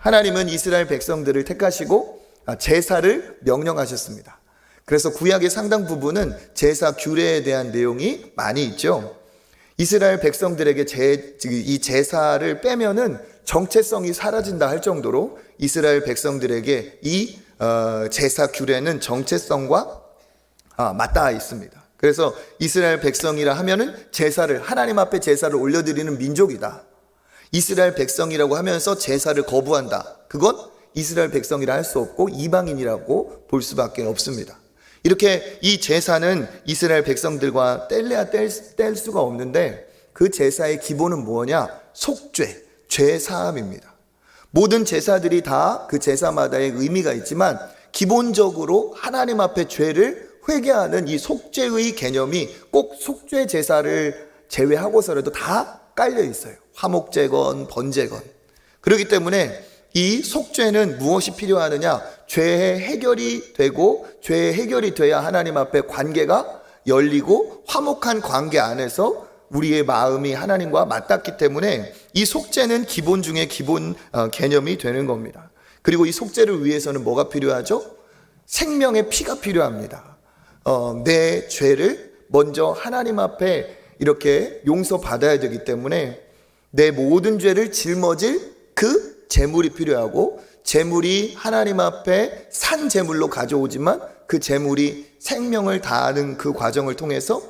하나님은 이스라엘 백성들을 택하시고 제사를 명령하셨습니다. 그래서 구약의 상당 부분은 제사 규례에 대한 내용이 많이 있죠. 이스라엘 백성들에게 이 제사를 빼면은 정체성이 사라진다 할 정도로 이스라엘 백성들에게 이 제사 규례는 정체성과 맞닿아 있습니다. 그래서 이스라엘 백성이라 하면은 제사를, 하나님 앞에 제사를 올려드리는 민족이다. 이스라엘 백성이라고 하면서 제사를 거부한다. 그건 이스라엘 백성이라 할 수 없고 이방인이라고 볼 수밖에 없습니다. 이렇게 이 제사는 이스라엘 백성들과 뗄래야 뗄 수가 없는데, 그 제사의 기본은 뭐냐? 속죄, 죄 사함입니다. 모든 제사들이 다 그 제사마다의 의미가 있지만 기본적으로 하나님 앞에 죄를 회개하는 이 속죄의 개념이 꼭 속죄 제사를 제외하고서라도 다 깔려 있어요. 화목제건 번제건. 그렇기 때문에 이 속죄는 무엇이 필요하느냐? 죄의 해결이 되고, 죄의 해결이 돼야 하나님 앞에 관계가 열리고 화목한 관계 안에서 우리의 마음이 하나님과 맞닿기 때문에 이 속죄는 기본 중에 기본 개념이 되는 겁니다. 그리고 이 속죄를 위해서는 뭐가 필요하죠? 생명의 피가 필요합니다. 내 죄를 먼저 하나님 앞에 이렇게 용서받아야 되기 때문에 내 모든 죄를 짊어질 그 제물이 필요하고, 제물이 하나님 앞에 산 제물로 가져오지만 그 제물이 생명을 다하는 그 과정을 통해서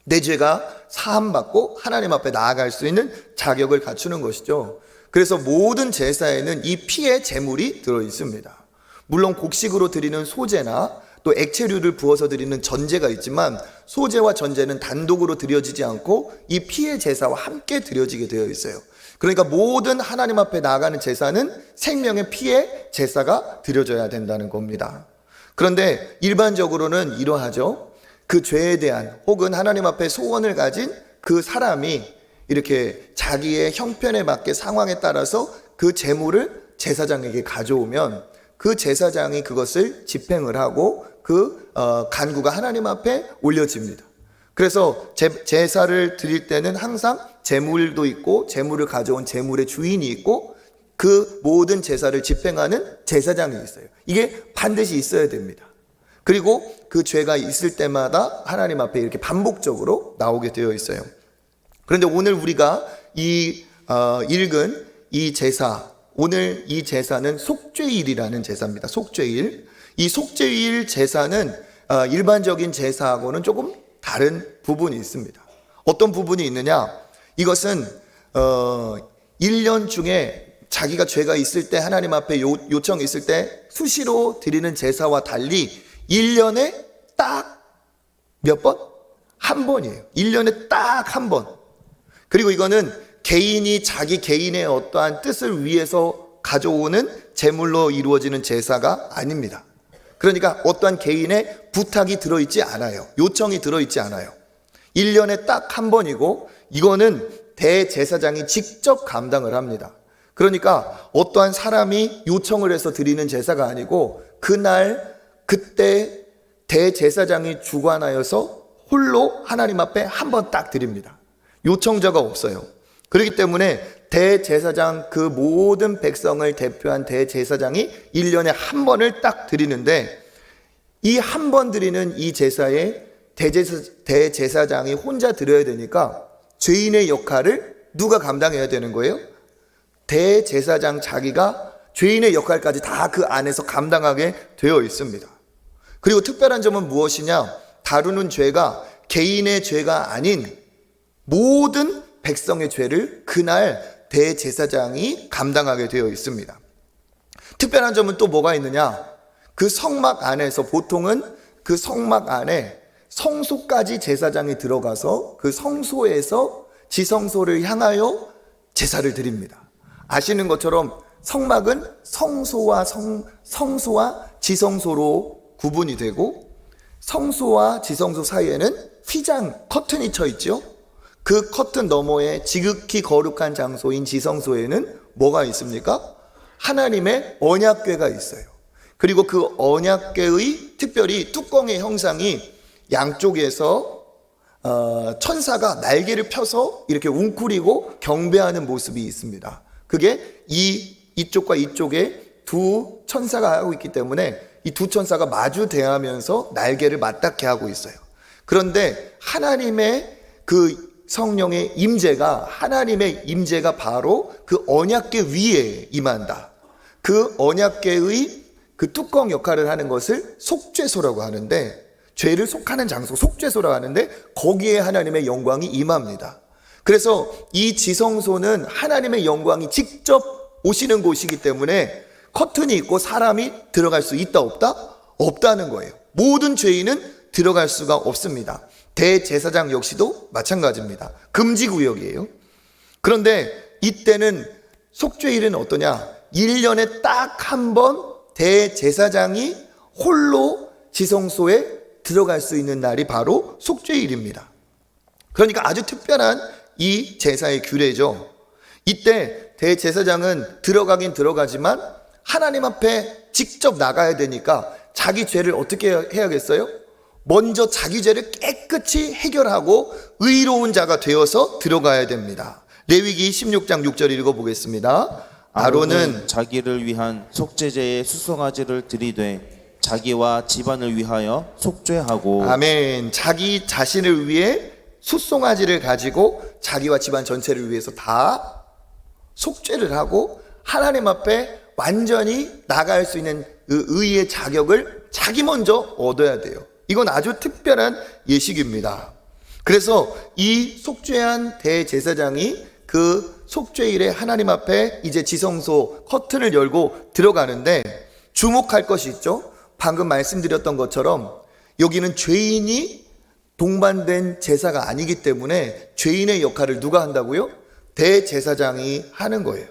내 죄가 사함받고 하나님 앞에 나아갈 수 있는 자격을 갖추는 것이죠. 그래서 모든 제사에는 이 피의 제물이 들어 있습니다. 물론 곡식으로 드리는 소제나 또 액체류를 부어서 드리는 전제가 있지만, 소제와 전제는 단독으로 드려지지 않고 이 피의 제사와 함께 드려지게 되어 있어요. 그러니까 모든 하나님 앞에 나아가는 제사는 생명의 피의 제사가 드려져야 된다는 겁니다. 그런데 일반적으로는 이러하죠. 그 죄에 대한 혹은 하나님 앞에 소원을 가진 그 사람이 이렇게 자기의 형편에 맞게 상황에 따라서 그 제물을 제사장에게 가져오면 그 제사장이 그것을 집행을 하고 그 간구가 하나님 앞에 올려집니다. 그래서 제사를 드릴 때는 항상 제물도 있고, 제물을 가져온 제물의 주인이 있고, 그 모든 제사를 집행하는 제사장이 있어요. 이게 반드시 있어야 됩니다. 그리고 그 죄가 있을 때마다 하나님 앞에 이렇게 반복적으로 나오게 되어 있어요. 그런데 오늘 우리가 읽은 이 제사, 오늘 이 제사는 속죄일이라는 제사입니다. 속죄일. 이 속죄일 제사는 일반적인 제사하고는 조금 다른 부분이 있습니다. 어떤 부분이 있느냐? 이것은 1년 중에 자기가 죄가 있을 때, 하나님 앞에 요청이 있을 때 수시로 드리는 제사와 달리 1년에 딱 몇 번? 한 번이에요. 1년에 딱 한 번. 그리고 이거는 개인이 자기 개인의 어떠한 뜻을 위해서 가져오는 제물로 이루어지는 제사가 아닙니다. 그러니까 어떠한 개인의 부탁이 들어있지 않아요. 요청이 들어있지 않아요. 1년에 딱 한 번이고, 이거는 대제사장이 직접 감당을 합니다. 그러니까 어떠한 사람이 요청을 해서 드리는 제사가 아니고, 그때 대제사장이 주관하여서 홀로 하나님 앞에 한 번 딱 드립니다. 요청자가 없어요. 그렇기 때문에 대제사장, 그 모든 백성을 대표한 대제사장이 1년에 한 번을 딱 드리는데, 이 한 번 드리는 이 제사에 대제사장이 혼자 드려야 되니까 죄인의 역할을 누가 감당해야 되는 거예요? 대제사장 자기가 죄인의 역할까지 다 그 안에서 감당하게 되어 있습니다. 그리고 특별한 점은 무엇이냐? 다루는 죄가 개인의 죄가 아닌 모든 백성의 죄를 그날 대제사장이 감당하게 되어 있습니다. 특별한 점은 또 뭐가 있느냐? 그 성막 안에서, 보통은 그 성막 안에 성소까지 제사장이 들어가서 그 성소에서 지성소를 향하여 제사를 드립니다. 아시는 것처럼 성막은 성소와 지성소로 구분이 되고, 성소와 지성소 사이에는 휘장, 커튼이 쳐 있죠. 그 커튼 너머에 지극히 거룩한 장소인 지성소에는 뭐가 있습니까? 하나님의 언약궤가 있어요. 그리고 그 언약궤의 특별히 뚜껑의 형상이 양쪽에서 천사가 날개를 펴서 이렇게 웅크리고 경배하는 모습이 있습니다. 그게 이 이쪽과 이쪽에 두 천사가 하고 있기 때문에 이 두 천사가 마주 대하면서 날개를 맞닿게 하고 있어요. 그런데 하나님의 그 성령의 임재가, 하나님의 임재가 바로 그 언약궤 위에 임한다. 그 언약궤의 그 뚜껑 역할을 하는 것을 속죄소라고 하는데, 죄를 속하는 장소, 속죄소라고 하는데 거기에 하나님의 영광이 임합니다. 그래서 이 지성소는 하나님의 영광이 직접 오시는 곳이기 때문에 커튼이 있고 사람이 들어갈 수 있다 없다? 없다는 거예요. 모든 죄인은 들어갈 수가 없습니다. 대제사장 역시도 마찬가지입니다. 금지구역이에요. 그런데 이때는 속죄일은 어떠냐? 1년에 딱 한 번 대제사장이 홀로 지성소에 들어갈 수 있는 날이 바로 속죄일입니다. 그러니까 아주 특별한 이 제사의 규례죠. 이때 대제사장은 들어가긴 들어가지만 하나님 앞에 직접 나가야 되니까 자기 죄를 어떻게 해야겠어요? 먼저 자기 죄를 깨끗이 해결하고 의로운 자가 되어서 들어가야 됩니다. 레위기 16장 6절 읽어보겠습니다. 아론은 자기를 위한 속죄제의 수송아지를 드리되 자기와 집안을 위하여 속죄하고. 아멘. 자기 자신을 위해 숫송아지를 가지고 자기와 집안 전체를 위해서 다 속죄를 하고 하나님 앞에 완전히 나갈 수 있는 그 의의 자격을 자기 먼저 얻어야 돼요. 이건 아주 특별한 예식입니다. 그래서 이 속죄한 대제사장이 그 속죄일에 하나님 앞에 이제 지성소 커튼을 열고 들어가는데 주목할 것이 있죠. 방금 말씀드렸던 것처럼 여기는 죄인이 동반된 제사가 아니기 때문에 죄인의 역할을 누가 한다고요? 대제사장이 하는 거예요.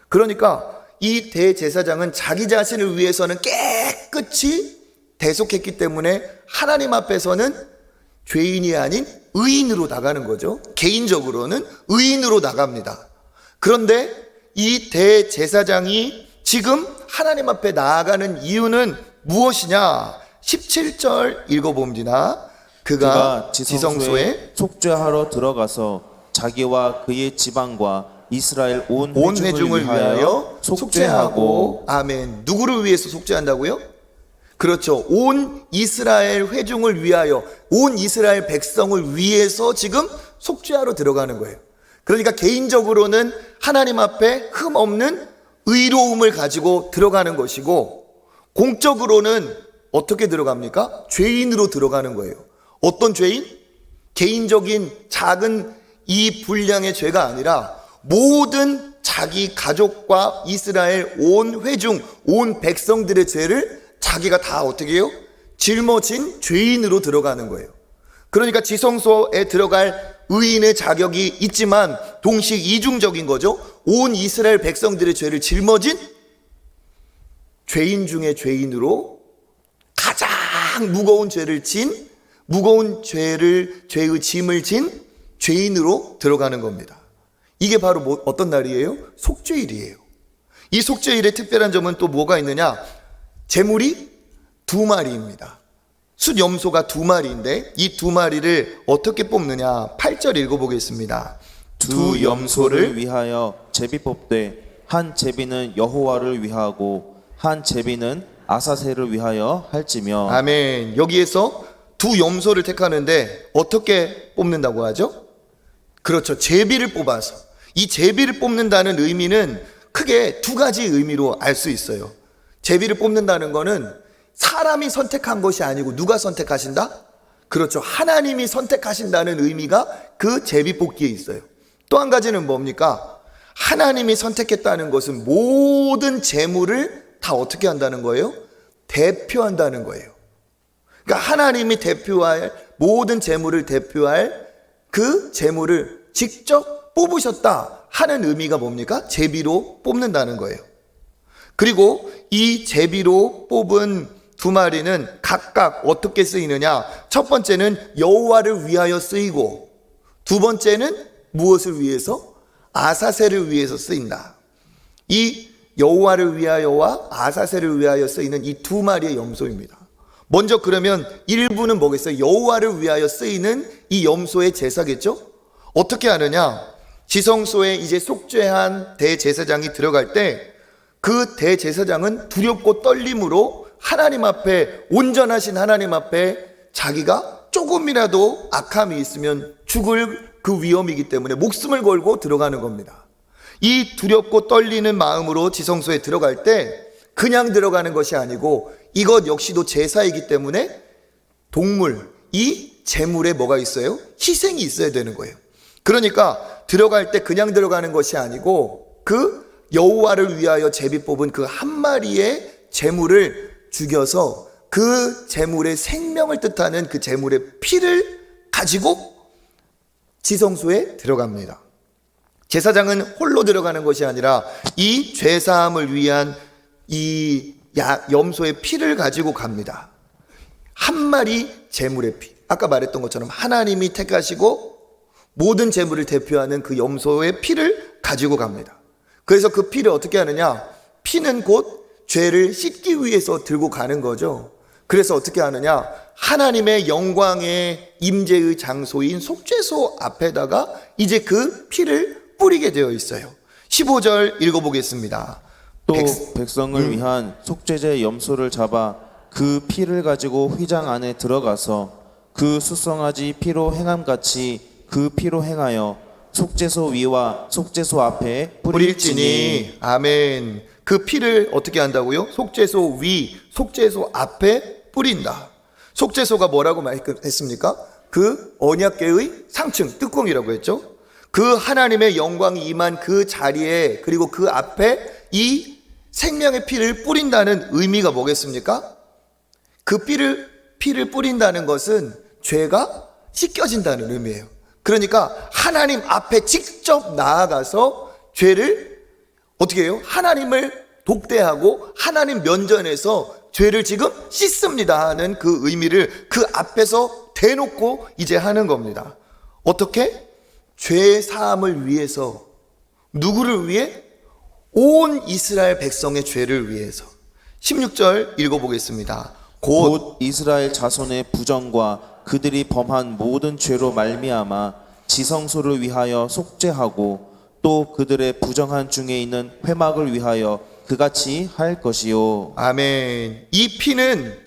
그러니까 이 대제사장은 자기 자신을 위해서는 깨끗이 대속했기 때문에 하나님 앞에서는 죄인이 아닌 의인으로 나가는 거죠. 개인적으로는 의인으로 나갑니다. 그런데 이 대제사장이 지금 하나님 앞에 나아가는 이유는 무엇이냐? 17절 읽어봅니다. 그가 지성소에 속죄하러 들어가서 자기와 그의 집안과 이스라엘 온 회중을 위하여 속죄하고. 아멘. 누구를 위해서 속죄한다고요? 그렇죠. 온 이스라엘 회중을 위하여, 온 이스라엘 백성을 위해서 지금 속죄하러 들어가는 거예요. 그러니까 개인적으로는 하나님 앞에 흠 없는 의로움을 가지고 들어가는 것이고, 공적으로는 어떻게 들어갑니까? 죄인으로 들어가는 거예요. 어떤 죄인? 개인적인 작은 이 분량의 죄가 아니라 모든 자기 가족과 이스라엘 온 회중, 온 백성들의 죄를 자기가 다 어떻게 해요? 짊어진 죄인으로 들어가는 거예요. 그러니까 지성소에 들어갈 의인의 자격이 있지만 동시에 이중적인 거죠. 온 이스라엘 백성들의 죄를 짊어진 죄인 중에 죄인으로 가장 무거운 죄를 진, 죄의 짐을 진 죄인으로 들어가는 겁니다. 이게 바로 어떤 날이에요? 속죄일이에요. 이 속죄일의 특별한 점은 또 뭐가 있느냐? 제물이 2마리입니다. 숫염소가 2마리인데 이 2마리를 어떻게 뽑느냐? 8절 읽어보겠습니다. 두 염소를 위하여 제비 뽑되 한 제비는 여호와를 위하고 한 제비는 아사셀을 위하여 할지며. 아멘. 여기에서 두 염소를 택하는데 어떻게 뽑는다고 하죠? 그렇죠. 제비를 뽑아서. 이 제비를 뽑는다는 의미는 크게 2가지 의미로 알 수 있어요. 제비를 뽑는다는 거는 사람이 선택한 것이 아니고 누가 선택하신다? 그렇죠. 하나님이 선택하신다는 의미가 그 제비 뽑기에 있어요. 또 한 가지는 뭡니까? 하나님이 선택했다는 것은 모든 제물을 다 어떻게 한다는 거예요? 대표한다는 거예요. 그러니까 하나님이 대표할 모든 제물을 대표할 그 제물을 직접 뽑으셨다 하는 의미가 뭡니까? 제비로 뽑는다는 거예요. 그리고 이 제비로 뽑은 2마리는 각각 어떻게 쓰이느냐? 첫 번째는 여호와를 위하여 쓰이고, 두 번째는 무엇을 위해서? 아사셀을 위해서 쓰인다. 이 여호와를 위하여와 아사셀을 위하여 쓰이는 이 2마리의 염소입니다. 먼저 그러면 일부는 뭐겠어요? 여호와를 위하여 쓰이는 이 염소의 제사겠죠? 어떻게 하느냐? 지성소에 이제 속죄한 대제사장이 들어갈 때 그 대제사장은 두렵고 떨림으로 하나님 앞에, 온전하신 하나님 앞에 자기가 조금이라도 악함이 있으면 죽을 그 위험이기 때문에 목숨을 걸고 들어가는 겁니다. 이 두렵고 떨리는 마음으로 지성소에 들어갈 때 그냥 들어가는 것이 아니고 이것 역시도 제사이기 때문에 동물, 이 제물에 뭐가 있어요? 희생이 있어야 되는 거예요. 그러니까 들어갈 때 그냥 들어가는 것이 아니고 그 여호와를 위하여 제비 뽑은 그 한 마리의 제물을 죽여서 그 제물의 생명을 뜻하는 그 제물의 피를 가지고 지성소에 들어갑니다. 제사장은 홀로 들어가는 것이 아니라 이 죄사함을 위한 이 염소의 피를 가지고 갑니다. 한 마리 제물의 피. 아까 말했던 것처럼 하나님이 택하시고 모든 제물을 대표하는 그 염소의 피를 가지고 갑니다. 그래서 그 피를 어떻게 하느냐? 피는 곧 죄를 씻기 위해서 들고 가는 거죠. 그래서 어떻게 하느냐? 하나님의 영광의 임재의 장소인 속죄소 앞에다가 이제 그 피를 뿌리게 되어 있어요. 15절 읽어보겠습니다. 또 백성을 위한 속죄제 염소를 잡아 그 피를 가지고 휘장 안에 들어가서 그 수송아지 피로 행함같이 그 피로 행하여 속죄소 위와 속죄소 앞에 뿌릴지니. 아멘. 그 피를 어떻게 한다고요? 속죄소 위, 속죄소 앞에 뿌린다. 속죄소가 뭐라고 말했습니까? 그 언약궤의 상층, 뚜껑이라고 했죠. 그 하나님의 영광이 임한 그 자리에, 그리고 그 앞에 이 생명의 피를 뿌린다는 의미가 뭐겠습니까? 그 피를 뿌린다는 것은 죄가 씻겨진다는 의미예요. 그러니까 하나님 앞에 직접 나아가서 죄를 어떻게 해요? 하나님을 독대하고 하나님 면전에서 죄를 지금 씻습니다 하는 그 의미를 그 앞에서 대놓고 이제 하는 겁니다. 어떻게? 죄 사함을 위해서. 누구를 위해? 온 이스라엘 백성의 죄를 위해서. 16절 읽어보겠습니다. 곧 이스라엘 자손의 부정과 그들이 범한 모든 죄로 말미암아 지성소를 위하여 속죄하고 또 그들의 부정한 중에 있는 회막을 위하여 그같이 할 것이요. 아멘. 이 피는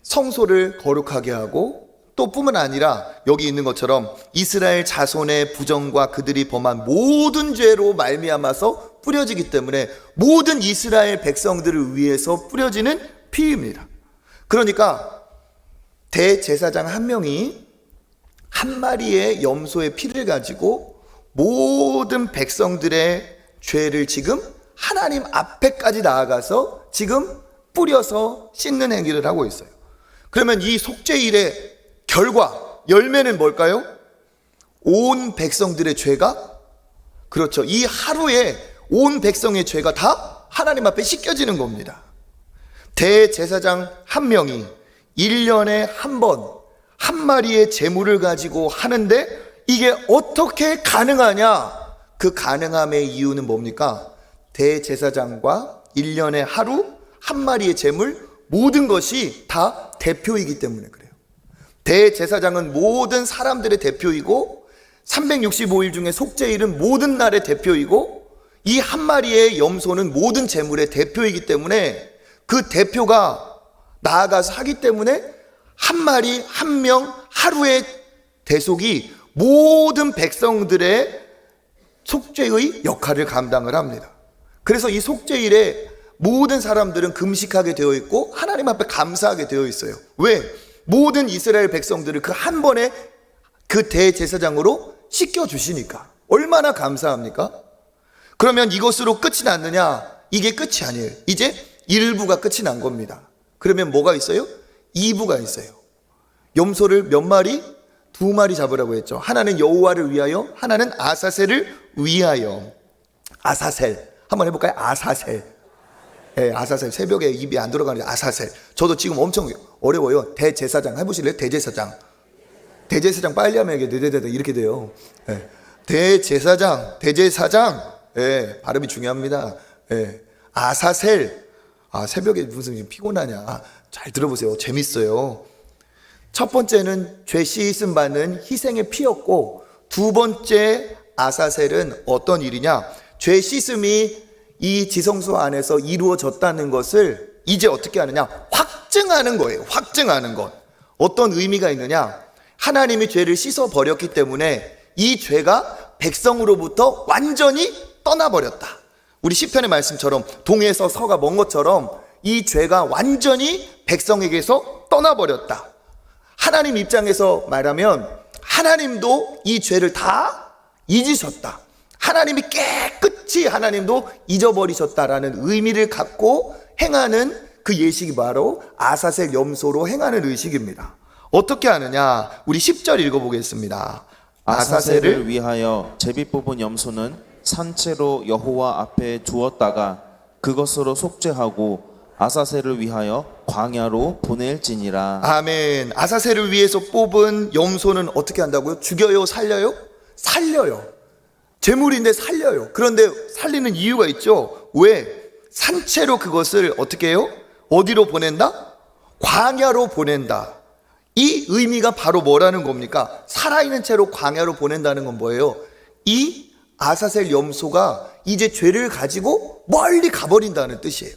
성소를 거룩하게 하고 또 뿐만 아니라 여기 있는 것처럼 이스라엘 자손의 부정과 그들이 범한 모든 죄로 말미암아서 뿌려지기 때문에 모든 이스라엘 백성들을 위해서 뿌려지는 피입니다. 그러니까 대제사장 한 명이 한 마리의 염소의 피를 가지고 모든 백성들의 죄를 지금 하나님 앞에까지 나아가서 지금 뿌려서 씻는 행위를 하고 있어요. 그러면 이 속죄일의 결과, 열매는 뭘까요? 온 백성들의 죄가, 그렇죠, 이 하루에 온 백성의 죄가 다 하나님 앞에 씻겨지는 겁니다. 대제사장 한 명이 1년에 한 번 한 마리의 제물을 가지고 하는데 이게 어떻게 가능하냐? 그 가능함의 이유는 뭡니까? 대제사장과 1년에 하루 한 마리의 제물, 모든 것이 다 대표이기 때문에 그래요. 대제사장은 모든 사람들의 대표이고 365일 중에 속죄일은 모든 날의 대표이고 이 한 마리의 염소는 모든 제물의 대표이기 때문에 그 대표가 나아가서 하기 때문에 한 마리, 한 명, 하루의 대속이 모든 백성들의 속죄의 역할을 감당을 합니다. 그래서 이 속죄일에 모든 사람들은 금식하게 되어 있고 하나님 앞에 감사하게 되어 있어요. 왜? 모든 이스라엘 백성들을 그 한 번에 그 대제사장으로 씻겨주시니까. 얼마나 감사합니까? 그러면 이것으로 끝이 났느냐? 이게 끝이 아니에요. 이제 1부가 끝이 난 겁니다. 그러면 뭐가 있어요? 2부가 있어요. 염소를 몇 마리? 2마리 잡으라고 했죠. 하나는 여호와를 위하여, 하나는 아사셀을 위하여. 아사셀 한번 해볼까요? 아사셀. 네, 아사셀. 새벽에 입이 안 들어가는 아사셀. 저도 지금 엄청 어려워요. 대제사장 해보실래요? 대제사장. 대제사장 빨리 하면 이게 네네네 이렇게 돼요. 네. 대제사장. 네, 발음이 중요합니다. 네. 아사셀. 새벽에 무슨 피곤하냐. 잘 들어보세요. 재밌어요. 첫 번째는 죄 씻음 받는 희생의 피였고, 두 번째 아사셀은 어떤 일이냐? 죄 씻음이 이 지성소 안에서 이루어졌다는 것을 이제 어떻게 하느냐? 확증하는 거예요. 확증하는 것. 어떤 의미가 있느냐? 하나님이 죄를 씻어버렸기 때문에 이 죄가 백성으로부터 완전히 떠나버렸다. 우리 시편의 말씀처럼 동에서 서가 먼 것처럼 이 죄가 완전히 백성에게서 떠나버렸다. 하나님 입장에서 말하면 하나님도 이 죄를 다 잊으셨다. 하나님이 깨끗이 하나님도 잊어버리셨다라는 의미를 갖고 행하는 그 예식이 바로 아사셀 염소로 행하는 의식입니다. 어떻게 하느냐? 우리 10절 읽어보겠습니다. 아사셀을 위하여 제비 뽑은 염소는 산채로 여호와 앞에 두었다가 그것으로 속죄하고 아사셀을 위하여 광야로 보낼지니라. 아멘. 아사셀을 위해서 뽑은 염소는 어떻게 한다고요? 죽여요? 살려요? 살려요. 제물인데 살려요. 그런데 살리는 이유가 있죠. 왜? 산채로 그것을 어떻게 해요? 어디로 보낸다? 광야로 보낸다. 이 의미가 바로 뭐라는 겁니까? 살아있는 채로 광야로 보낸다는 건 뭐예요? 이 아사셀 염소가 이제 죄를 가지고 멀리 가버린다는 뜻이에요.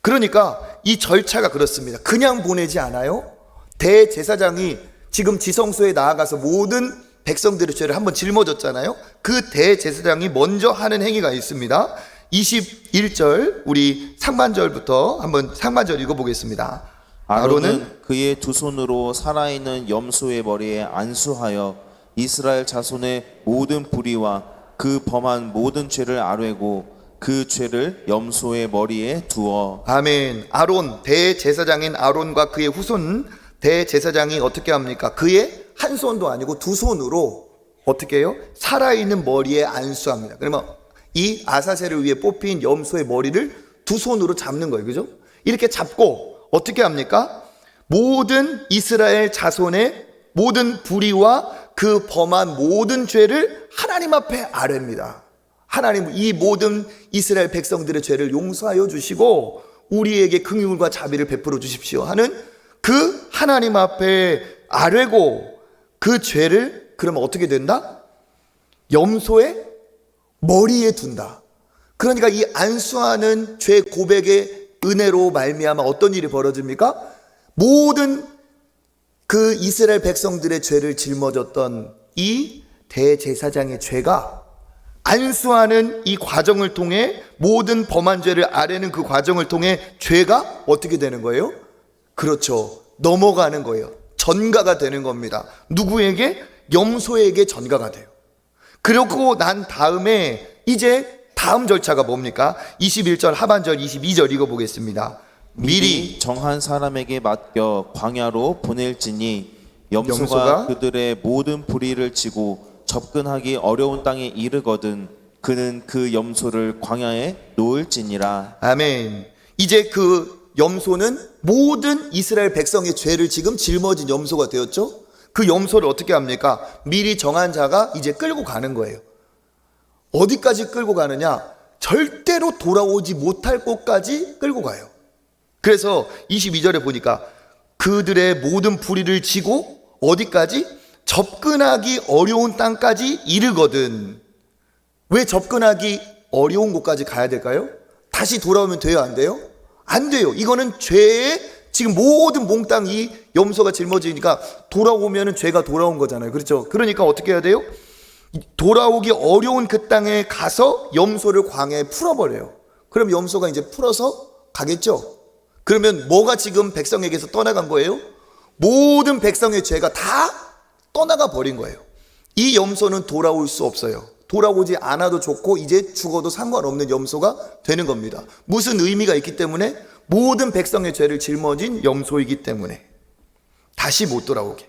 그러니까 이 절차가 그렇습니다. 그냥 보내지 않아요. 대제사장이 지금 지성소에 나아가서 모든 백성들의 죄를 한번 짊어졌잖아요. 그 대제사장이 먼저 하는 행위가 있습니다. 21절 우리 상반절부터 한번 상반절 읽어보겠습니다. 아론은 그의 두 손으로 살아있는 염소의 머리에 안수하여 이스라엘 자손의 모든 불의와 그 범한 모든 죄를 아뢰고 그 죄를 염소의 머리에 두어. 아멘. 아론, 대제사장인 아론과 그의 후손 대제사장이 어떻게 합니까? 그의 한 손도 아니고 두 손으로 어떻게 해요? 살아있는 머리에 안수합니다. 그러면 이 아사셀을 위해 뽑힌 염소의 머리를 두 손으로 잡는 거예요. 그죠? 이렇게 잡고 어떻게 합니까? 모든 이스라엘 자손의 모든 불의와 그 범한 모든 죄를 하나님 앞에 아뢰입니다. 하나님, 이 모든 이스라엘 백성들의 죄를 용서하여 주시고 우리에게 긍휼과 자비를 베풀어 주십시오 하는 그 하나님 앞에 아뢰고 그 죄를 그러면 어떻게 된다? 염소의 머리에 둔다. 그러니까 이 안수하는 죄 고백의 은혜로 말미암아 어떤 일이 벌어집니까? 모든 그 이스라엘 백성들의 죄를 짊어졌던 이 대제사장의 죄가 안수하는 이 과정을 통해 모든 범한 죄를 아뢰는 그 과정을 통해 죄가 어떻게 되는 거예요? 그렇죠. 넘어가는 거예요. 전가가 되는 겁니다. 누구에게? 염소에게 전가가 돼요. 그러고 난 다음에 이제 다음 절차가 뭡니까? 21절 하반절 22절 읽어보겠습니다. 미리 정한 사람에게 맡겨 광야로 보낼지니 염소가 염소가 그들의 모든 불의를 지고 접근하기 어려운 땅에 이르거든 그는 그 염소를 광야에 놓을지니라. 아멘. 이제 그 염소는 모든 이스라엘 백성의 죄를 지금 짊어진 염소가 되었죠. 그 염소를 어떻게 합니까? 미리 정한 자가 이제 끌고 가는 거예요. 어디까지 끌고 가느냐? 절대로 돌아오지 못할 곳까지 끌고 가요. 그래서 22절에 보니까 그들의 모든 불의를 지고 어디까지? 접근하기 어려운 땅까지 이르거든. 왜 접근하기 어려운 곳까지 가야 될까요? 다시 돌아오면 돼요, 안 돼요? 안 돼요. 이거는 죄의 지금 모든 몽땅 이 염소가 짊어지니까 돌아오면은 죄가 돌아온 거잖아요. 그렇죠? 그러니까 어떻게 해야 돼요? 돌아오기 어려운 그 땅에 가서 염소를 광야에 풀어버려요. 그럼 염소가 이제 풀어서 가겠죠? 그러면 뭐가 지금 백성에게서 떠나간 거예요? 모든 백성의 죄가 다 떠나가 버린 거예요. 이 염소는 돌아올 수 없어요. 돌아오지 않아도 좋고 이제 죽어도 상관없는 염소가 되는 겁니다. 무슨 의미가 있기 때문에? 모든 백성의 죄를 짊어진 염소이기 때문에 다시 못 돌아오게.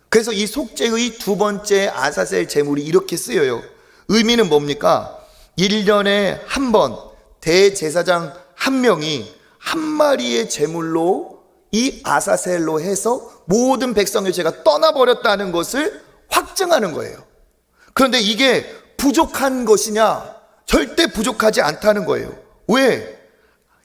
그래서 이 속죄의 두 번째 아사셀 제물이 이렇게 쓰여요. 의미는 뭡니까? 1년에 한 번 대제사장 한 명이 한 마리의 제물로 이 아사셀로 해서 모든 백성의 죄가 떠나버렸다는 것을 확증하는 거예요. 그런데 이게 부족한 것이냐? 절대 부족하지 않다는 거예요. 왜?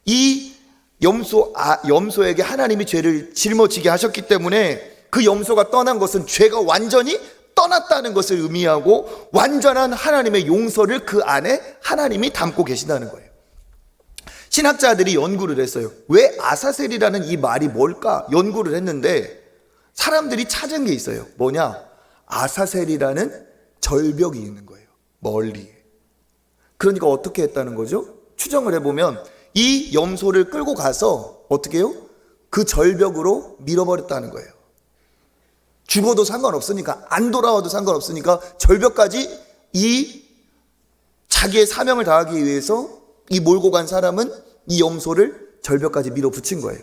이 염소에게 하나님이 죄를 짊어지게 하셨기 때문에 그 염소가 떠난 것은 죄가 완전히 떠났다는 것을 의미하고 완전한 하나님의 용서를 그 안에 하나님이 담고 계신다는 거예요. 신학자들이 연구를 했어요. 왜 아사셀이라는 이 말이 뭘까? 연구를 했는데 사람들이 찾은 게 있어요. 뭐냐? 아사셀이라는 절벽이 있는 거예요. 멀리에. 그러니까 어떻게 했다는 거죠? 추정을 해보면 이 염소를 끌고 가서 어떻게 해요? 그 절벽으로 밀어버렸다는 거예요. 죽어도 상관없으니까, 안 돌아와도 상관없으니까 절벽까지 이 자기의 사명을 다하기 위해서 이 몰고 간 사람은 이 염소를 절벽까지 밀어붙인 거예요.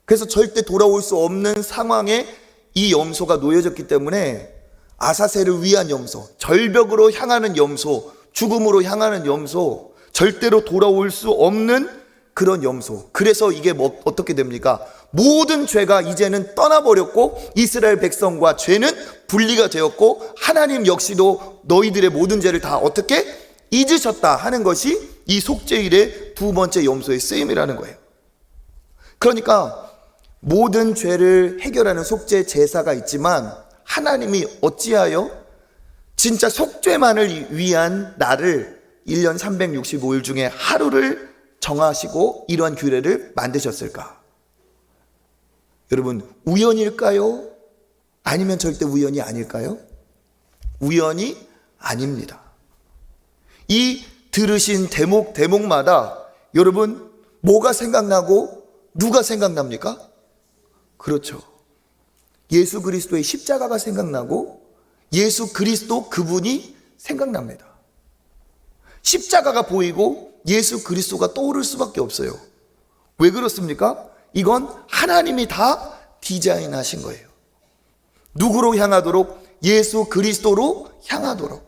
그래서 절대 돌아올 수 없는 상황에 이 염소가 놓여졌기 때문에 아사셀을 위한 염소, 절벽으로 향하는 염소, 죽음으로 향하는 염소, 절대로 돌아올 수 없는 그런 염소. 그래서 이게 어떻게 됩니까? 모든 죄가 이제는 떠나버렸고 이스라엘 백성과 죄는 분리가 되었고 하나님 역시도 너희들의 모든 죄를 다 어떻게 잊으셨다 하는 것이 이 속죄일의 두 번째 염소의 쓰임이라는 거예요. 그러니까 모든 죄를 해결하는 속죄 제사가 있지만 하나님이 어찌하여 진짜 속죄만을 위한 날을 1년 365일 중에 하루를 정하시고 이러한 규례를 만드셨을까? 여러분, 우연일까요? 아니면 절대 우연이 아닐까요? 우연이 아닙니다. 이 들으신 대목마다 여러분 뭐가 생각나고 누가 생각납니까? 그렇죠. 예수 그리스도의 십자가가 생각나고 예수 그리스도 그분이 생각납니다. 십자가가 보이고 예수 그리스도가 떠오를 수밖에 없어요. 왜 그렇습니까? 이건 하나님이 다 디자인하신 거예요. 누구로 향하도록? 예수 그리스도로 향하도록.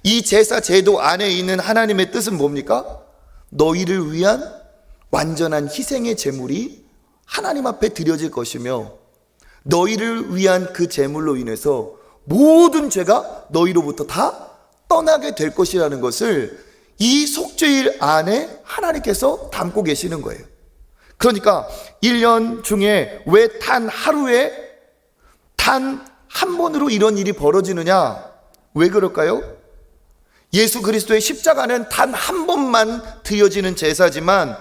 이 제사 제도 안에 있는 하나님의 뜻은 뭡니까? 너희를 위한 완전한 희생의 제물이 하나님 앞에 드려질 것이며 너희를 위한 그 제물로 인해서 모든 죄가 너희로부터 다 떠나게 될 것이라는 것을 이 속죄일 안에 하나님께서 담고 계시는 거예요. 그러니까 1년 중에 왜 단 하루에 단 한 번으로 이런 일이 벌어지느냐? 왜 그럴까요? 예수 그리스도의 십자가는 단 한 번만 드려지는 제사지만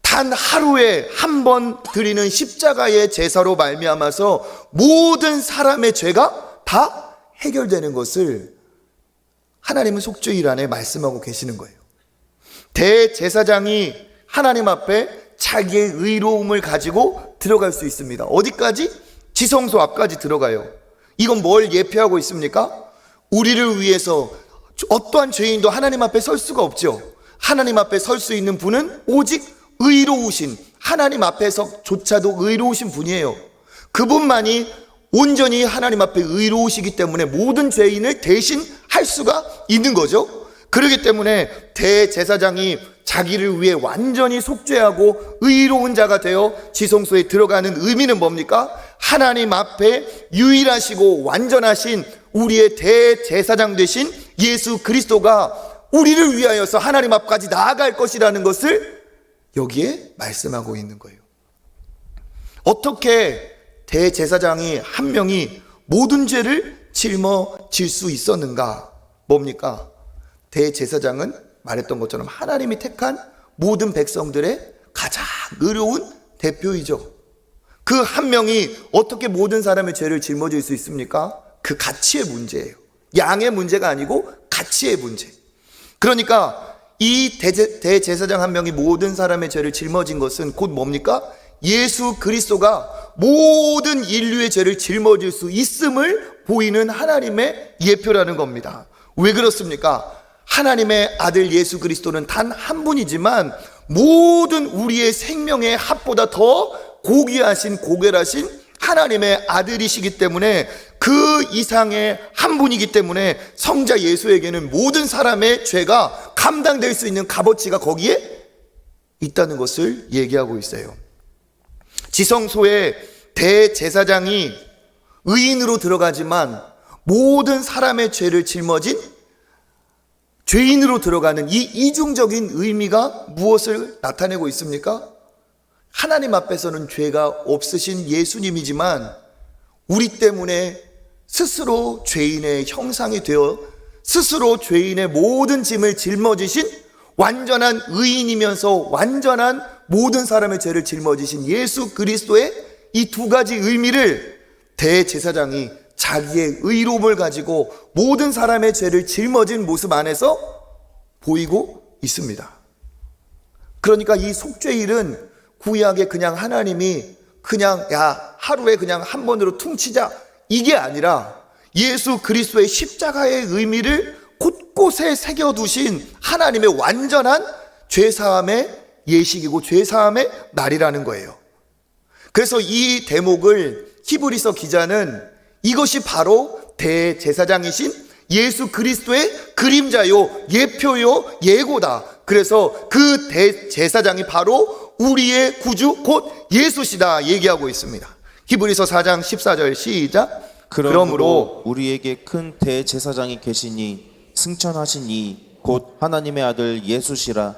단 하루에 한 번 드리는 십자가의 제사로 말미암아서 모든 사람의 죄가 다 해결되는 것을 하나님은 속죄일 안에 말씀하고 계시는 거예요. 대제사장이 하나님 앞에 자기의 의로움을 가지고 들어갈 수 있습니다. 어디까지? 지성소 앞까지 들어가요. 이건 뭘 예표하고 있습니까? 우리를 위해서 어떠한 죄인도 하나님 앞에 설 수가 없죠. 하나님 앞에 설 수 있는 분은 오직 의로우신, 하나님 앞에서조차도 의로우신 분이에요. 그분만이 온전히 하나님 앞에 의로우시기 때문에 모든 죄인을 대신 할 수가 있는 거죠. 그렇기 때문에 대제사장이 자기를 위해 완전히 속죄하고 의로운 자가 되어 지성소에 들어가는 의미는 뭡니까? 하나님 앞에 유일하시고 완전하신 우리의 대제사장 되신 예수 그리스도가 우리를 위하여서 하나님 앞까지 나아갈 것이라는 것을 여기에 말씀하고 있는 거예요. 어떻게 대제사장이 한 명이 모든 죄를 짊어질 수 있었는가? 뭡니까? 대제사장은 말했던 것처럼 하나님이 택한 모든 백성들의 가장 의로운 대표이죠. 그 한 명이 어떻게 모든 사람의 죄를 짊어질 수 있습니까? 그 가치의 문제예요. 양의 문제가 아니고 가치의 문제. 그러니까 이 대제사장 한 명이 모든 사람의 죄를 짊어진 것은 곧 뭡니까? 예수 그리스도가 모든 인류의 죄를 짊어질 수 있음을 보이는 하나님의 예표라는 겁니다. 왜 그렇습니까? 하나님의 아들 예수 그리스도는 단 한 분이지만 모든 우리의 생명의 합보다 더 고귀하신 고결하신 하나님의 아들이시기 때문에 그 이상의 한 분이기 때문에 성자 예수에게는 모든 사람의 죄가 감당될 수 있는 값어치가 거기에 있다는 것을 얘기하고 있어요. 지성소에 대제사장이 의인으로 들어가지만 모든 사람의 죄를 짊어진 죄인으로 들어가는 이 이중적인 의미가 무엇을 나타내고 있습니까? 하나님 앞에서는 죄가 없으신 예수님이지만 우리 때문에 스스로 죄인의 형상이 되어 스스로 죄인의 모든 짐을 짊어지신 완전한 의인이면서 완전한 모든 사람의 죄를 짊어지신 예수 그리스도의 이 두 가지 의미를 대제사장이 자기의 의로움을 가지고 모든 사람의 죄를 짊어진 모습 안에서 보이고 있습니다. 그러니까 이 속죄일은 구약에 그냥 하나님이 그냥 하루에 그냥 한 번으로 퉁치자 이게 아니라 예수 그리스도의 십자가의 의미를 곳곳에 새겨두신 하나님의 완전한 죄사함의 예식이고 죄사함의 날이라는 거예요. 그래서 이 대목을 히브리서 기자는 이것이 바로 대제사장이신 예수 그리스도의 그림자요, 예표요, 예고다. 그래서 그 대제사장이 바로 우리의 구주 곧 예수시다 얘기하고 있습니다. 히브리서 4장 14절 시작. 그러므로 우리에게 큰 대제사장이 계시니 승천하신 이 곧 하나님의 아들 예수시라.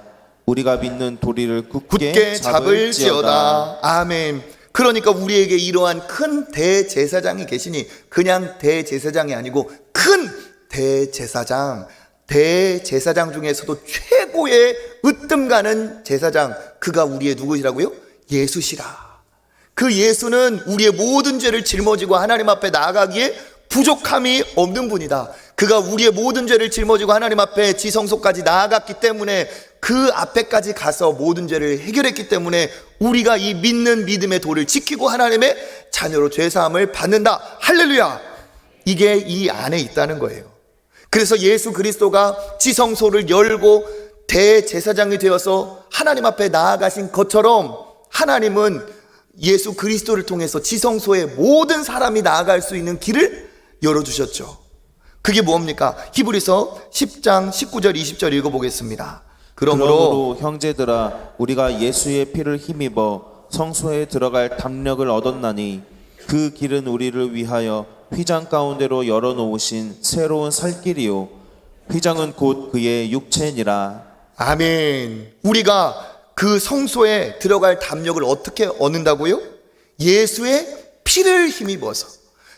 우리가 믿는 도리를 굳게 잡을지어다. 아멘. 그러니까 우리에게 이러한 큰 대제사장이 계시니 그냥 대제사장이 아니고 큰 대제사장, 대제사장 중에서도 최고의 으뜸 가는 제사장, 그가 우리의 누구시라고요? 예수시라. 그 예수는 우리의 모든 죄를 짊어지고 하나님 앞에 나아가기에 부족함이 없는 분이다. 그가 우리의 모든 죄를 짊어지고 하나님 앞에 지성소까지 나아갔기 때문에 그 앞에까지 가서 모든 죄를 해결했기 때문에 우리가 이 믿는 믿음의 도를 지키고 하나님의 자녀로 죄사함을 받는다. 할렐루야. 이게 이 안에 있다는 거예요. 그래서 예수 그리스도가 지성소를 열고 대제사장이 되어서 하나님 앞에 나아가신 것처럼 하나님은 예수 그리스도를 통해서 지성소에 모든 사람이 나아갈 수 있는 길을 열어주셨죠. 그게 뭡니까? 히브리서 10장 19절 20절 읽어보겠습니다. 그러므로 형제들아 우리가 예수의 피를 힘입어 성소에 들어갈 담력을 얻었나니 그 길은 우리를 위하여 휘장 가운데로 열어놓으신 새로운 살 길이요 휘장은 곧 그의 육체니라. 아멘. 우리가 그 성소에 들어갈 담력을 어떻게 얻는다고요? 예수의 피를 힘입어서.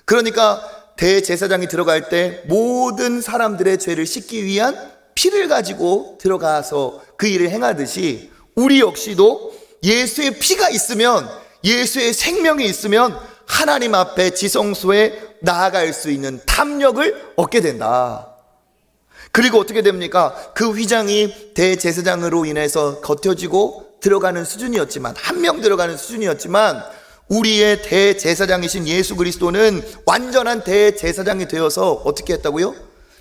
그러니까 대제사장이 들어갈 때 모든 사람들의 죄를 씻기 위한 피를 가지고 들어가서 그 일을 행하듯이 우리 역시도 예수의 피가 있으면, 예수의 생명이 있으면 하나님 앞에 지성소에 나아갈 수 있는 담력을 얻게 된다. 그리고 어떻게 됩니까? 그 휘장이 대제사장으로 인해서 겉여지고 들어가는 수준이었지만, 한 명 들어가는 수준이었지만, 우리의 대제사장이신 예수 그리스도는 완전한 대제사장이 되어서 어떻게 했다고요?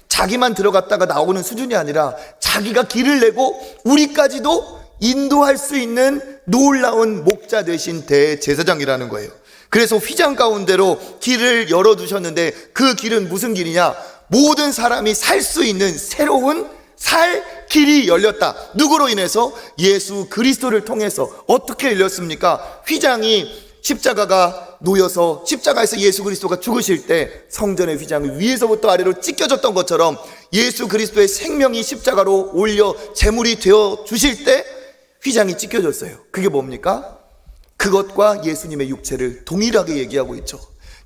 자기만 들어갔다가 나오는 수준이 아니라 자기가 길을 내고 우리까지도 인도할 수 있는 놀라운 목자 되신 대제사장이라는 거예요. 그래서 휘장 가운데로 길을 열어두셨는데 그 길은 무슨 길이냐? 모든 사람이 살 수 있는 새로운 살 길이 열렸다. 누구로 인해서? 예수 그리스도를 통해서. 어떻게 열렸습니까? 휘장이 십자가가 놓여서 십자가에서 예수 그리스도가 죽으실 때 성전의 휘장이 위에서부터 아래로 찢겨졌던 것처럼 예수 그리스도의 생명이 십자가로 올려 제물이 되어 주실 때 휘장이 찢겨졌어요. 그게 뭡니까? 그것과 예수님의 육체를 동일하게 얘기하고 있죠.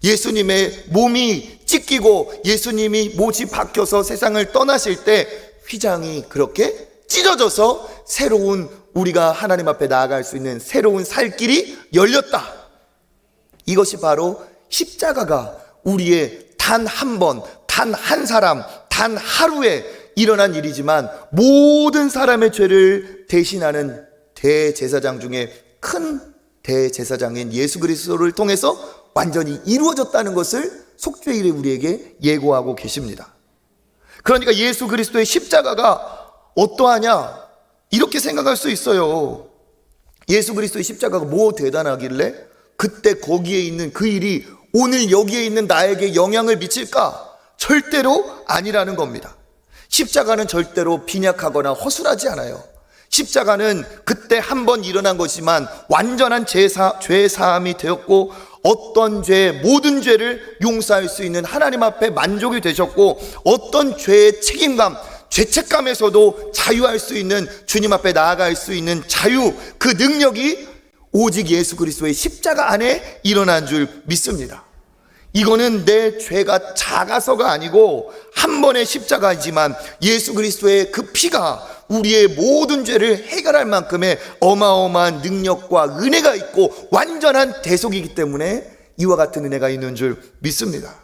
예수님의 몸이 찢기고 예수님이 못이 박혀서 세상을 떠나실 때 휘장이 그렇게 찢어져서 새로운 우리가 하나님 앞에 나아갈 수 있는 새로운 살 길이 열렸다. 이것이 바로 십자가가 우리의 단 한 번, 단 한 사람, 단 하루에 일어난 일이지만 모든 사람의 죄를 대신하는 대제사장 중에 큰 대제사장인 예수 그리스도를 통해서 완전히 이루어졌다는 것을 속죄일에 우리에게 예고하고 계십니다. 그러니까 예수 그리스도의 십자가가 어떠하냐? 이렇게 생각할 수 있어요. 예수 그리스도의 십자가가 뭐 대단하길래 그때 거기에 있는 그 일이 오늘 여기에 있는 나에게 영향을 미칠까? 절대로 아니라는 겁니다. 십자가는 절대로 빈약하거나 허술하지 않아요. 십자가는 그때 한 번 일어난 것이지만 완전한 죄 사함이 되었고 어떤 죄, 모든 죄를 용서할 수 있는 하나님 앞에 만족이 되셨고 어떤 죄의 책임감, 죄책감에서도 자유할 수 있는 주님 앞에 나아갈 수 있는 자유, 그 능력이 오직 예수 그리스도의 십자가 안에 일어난 줄 믿습니다. 이거는 내 죄가 작아서가 아니고 한 번의 십자가이지만 예수 그리스도의 그 피가 우리의 모든 죄를 해결할 만큼의 어마어마한 능력과 은혜가 있고 완전한 대속이기 때문에 이와 같은 은혜가 있는 줄 믿습니다.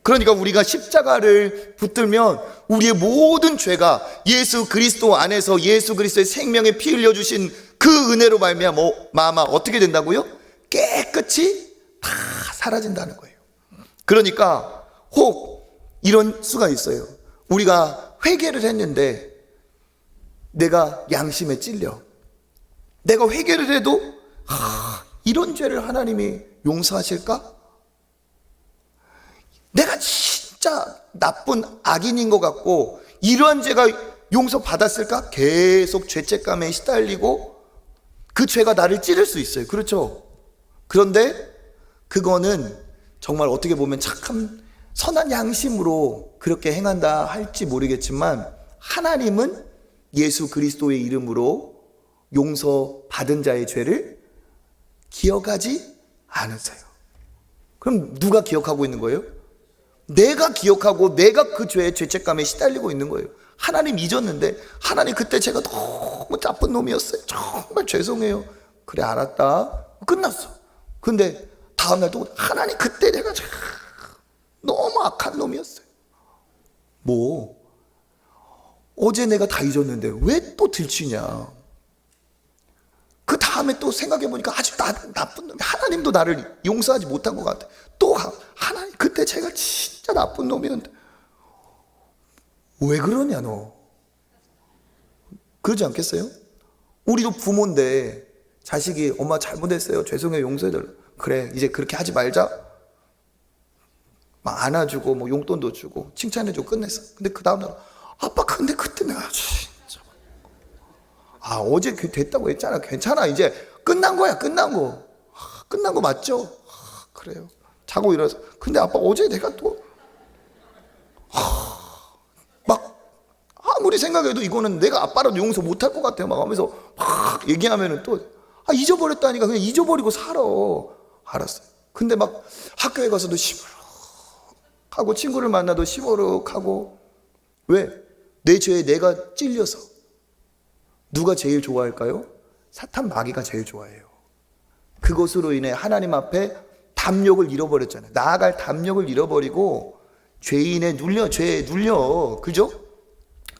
그러니까 우리가 십자가를 붙들면 우리의 모든 죄가 예수 그리스도 안에서 예수 그리스도의 생명에 피 흘려주신 그 은혜로 말미암아 어떻게 된다고요? 깨끗이 다 사라진다는 거예요. 그러니까 혹 이런 수가 있어요. 우리가 회개를 했는데 내가 양심에 찔려. 내가 회개를 해도 이런 죄를 하나님이 용서하실까? 내가 진짜 나쁜 악인인 것 같고 이러한 죄가 용서받았을까? 계속 죄책감에 시달리고 그 죄가 나를 찌를 수 있어요. 그렇죠? 그런데 그거는 정말 어떻게 보면 착한 선한 양심으로 그렇게 행한다 할지 모르겠지만 하나님은 예수 그리스도의 이름으로 용서받은 자의 죄를 기억하지 않으세요. 그럼 누가 기억하고 있는 거예요? 내가 기억하고 내가 그 죄의 죄책감에 시달리고 있는 거예요. 하나님 잊었는데 하나님 그때 제가 너무 나쁜 놈이었어요. 정말 죄송해요. 그래 알았다. 끝났어. 근데 다음날 또 하나님 그때 내가 너무 악한 놈이었어요. 뭐 어제 내가 다 잊었는데 왜 또 들추냐. 그 다음에 또 생각해보니까 아주 나쁜 놈이 하나님도 나를 용서하지 못한 것 같아. 또 하나님 그때 제가 진짜 나쁜 놈이었는데 왜 그러냐 너. 그러지 않겠어요? 우리도 부모인데 자식이 엄마 잘못했어요 죄송해요 용서해달라. 그래 이제 그렇게 하지 말자. 막 안아주고 뭐 용돈도 주고 칭찬해주고 끝냈어. 근데 그 다음날 아빠 근데 그때 내가 진짜 어제 됐다고 했잖아. 괜찮아 이제 끝난 거야. 끝난 거 맞죠? 그래요. 자고 일어나서 근데 아빠 어제 내가 또 막 아무리 생각해도 이거는 내가 아빠라도 용서 못할 것 같아요 막 하면서 막 얘기하면은 또 잊어버렸다니까 그냥 잊어버리고 살아. 알았어요. 근데 막 학교에 가서도 시무룩하고 친구를 만나도 시무룩하고 왜? 내 죄에 내가 찔려서. 누가 제일 좋아할까요? 사탄 마귀가 제일 좋아해요. 그것으로 인해 하나님 앞에 담력을 잃어버렸잖아요. 나아갈 담력을 잃어버리고 죄에 눌려. 그죠?